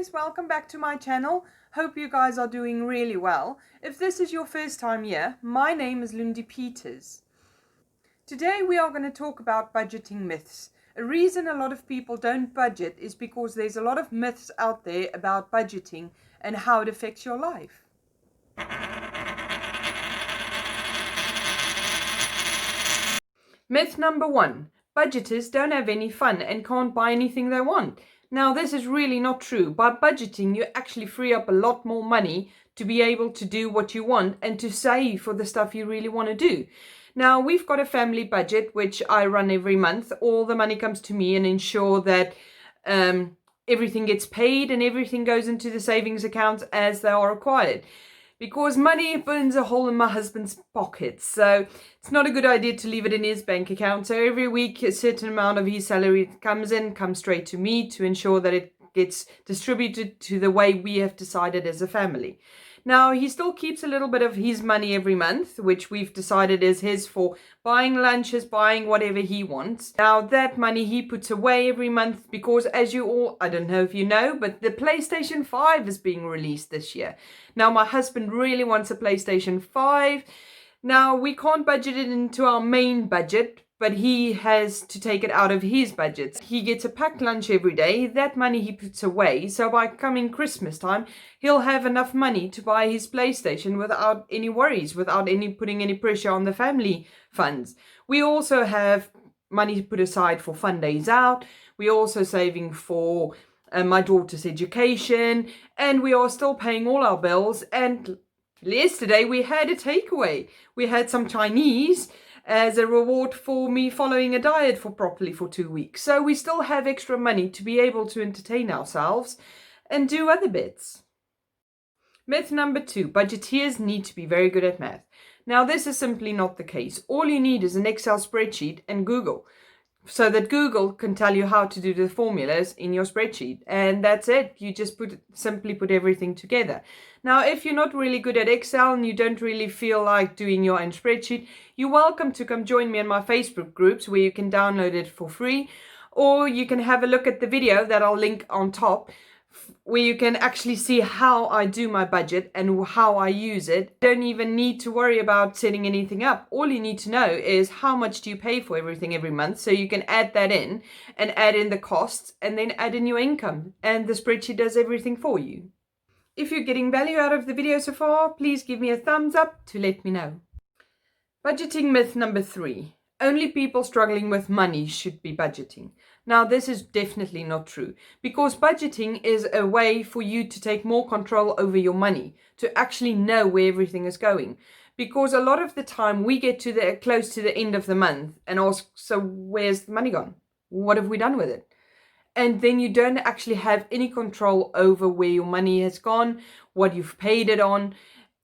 guys, welcome back to my channel. Hope you guys are doing really well. If this is your first time here, my name is Lundi Peters. Today we are going to talk about budgeting myths. A reason a lot of people don't budget is because there's a lot of myths out there about budgeting and how it affects your life. Myth number 1. Budgeters don't have any fun and can't buy anything they want. Now, this is really not true. By budgeting, you actually free up a lot more money to be able to do what you want and to save for the stuff you really want to do. Now, we've got a family budget, which I run every month. All the money comes to me and ensure that everything gets paid and everything goes into the savings accounts as they are required. Because money burns a hole in my husband's pockets. So it's not a good idea to leave it in his bank account. So every week, a certain amount of his salary comes straight to me to ensure that it gets distributed to the way we have decided as a family. Now, he still keeps a little bit of his money every month, which we've decided is his for buying lunches, buying whatever he wants. Now, that money he puts away every month because, as you all, I don't know if you know, but the PlayStation 5 is being released this year. Now, my husband really wants a PlayStation 5. Now, we can't budget it into our main budget, but he has to take it out of his budget. He gets a packed lunch every day. That money he puts away. So by coming Christmas time, he'll have enough money to buy his PlayStation without any worries, without putting any pressure on the family funds. We also have money put aside for fun days out. We're also saving for my daughter's education, and we are still paying all our bills. And yesterday we had a takeaway. We had some Chinese as a reward for me following a diet for 2 weeks. So we still have extra money to be able to entertain ourselves and do other bits. Myth number 2, budgeteers need to be very good at math. Now, this is simply not the case. All you need is an Excel spreadsheet and Google, so that Google can tell you how to do the formulas in your spreadsheet. And that's it. You just simply put everything together. Now, if you're not really good at Excel and you don't really feel like doing your own spreadsheet, you're welcome to come join me in my Facebook groups where you can download it for free. Or you can have a look at the video that I'll link on top, where you can actually see how I do my budget and how I use it. You don't even need to worry about setting anything up. All you need to know is how much do you pay for everything every month, so you can add that in and add in the costs and then add in your income, and the spreadsheet does everything for you. If you're getting value out of the video so far, please give me a thumbs up to let me know. Budgeting myth number 3. Only people struggling with money should be budgeting. Now, this is definitely not true, because budgeting is a way for you to take more control over your money, to actually know where everything is going. Because a lot of the time we get to close to the end of the month and ask, so where's the money gone? What have we done with it? And then you don't actually have any control over where your money has gone, what you've paid it on,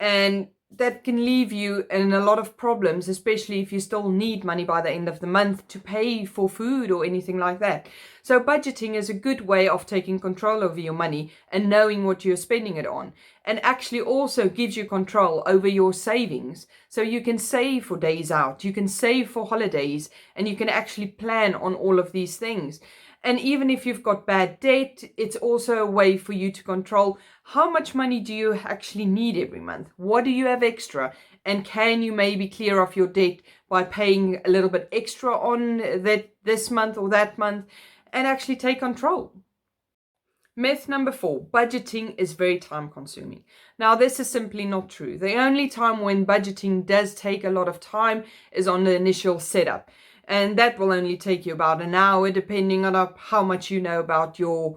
and that can leave you in a lot of problems, especially if you still need money by the end of the month to pay for food or anything like that. So budgeting is a good way of taking control over your money and knowing what you're spending it on, and actually also gives you control over your savings. So you can save for days out, you can save for holidays, and you can actually plan on all of these things. And even if you've got bad debt, it's also a way for you to control how much money do you actually need every month? What do you have extra? And can you maybe clear off your debt by paying a little bit extra on that this month or that month, and actually take control? Myth number 4, budgeting is very time consuming. Now, this is simply not true. The only time when budgeting does take a lot of time is on the initial setup. And that will only take you about an hour, depending on how much you know about your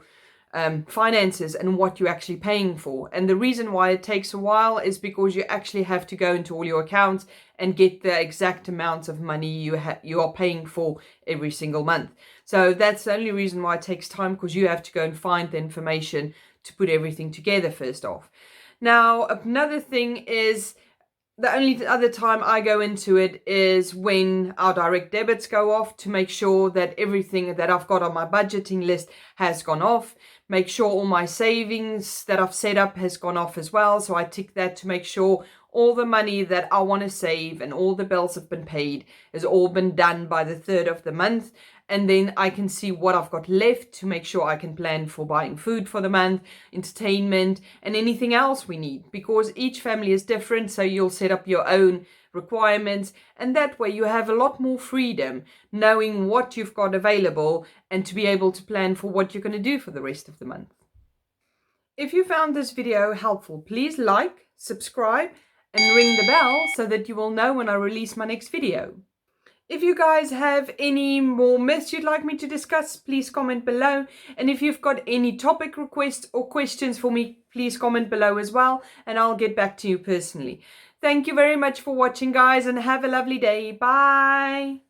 finances and what you're actually paying for. And the reason why it takes a while is because you actually have to go into all your accounts and get the exact amounts of money you are paying for every single month. So that's the only reason why it takes time, because you have to go and find the information to put everything together first off. Now, another thing is, the only other time I go into it is when our direct debits go off, to make sure that everything that I've got on my budgeting list has gone off. Make sure all my savings that I've set up has gone off as well. So I tick that to make sure all the money that I want to save and all the bills have been paid has all been done by the 3rd of the month. and then I can see what I've got left to make sure I can plan for buying food for the month, entertainment, and anything else we need, because each family is different. So you'll set up your own requirements, and that way you have a lot more freedom knowing what you've got available and to be able to plan for what you're going to do for the rest of the month. If you found this video helpful, please like, subscribe, and ring the bell so that you will know when I release my next video. If you guys have any more myths you'd like me to discuss, please comment below. And if you've got any topic requests or questions for me, please comment below as well, and I'll get back to you personally. Thank you very much for watching, guys, and have a lovely day. Bye.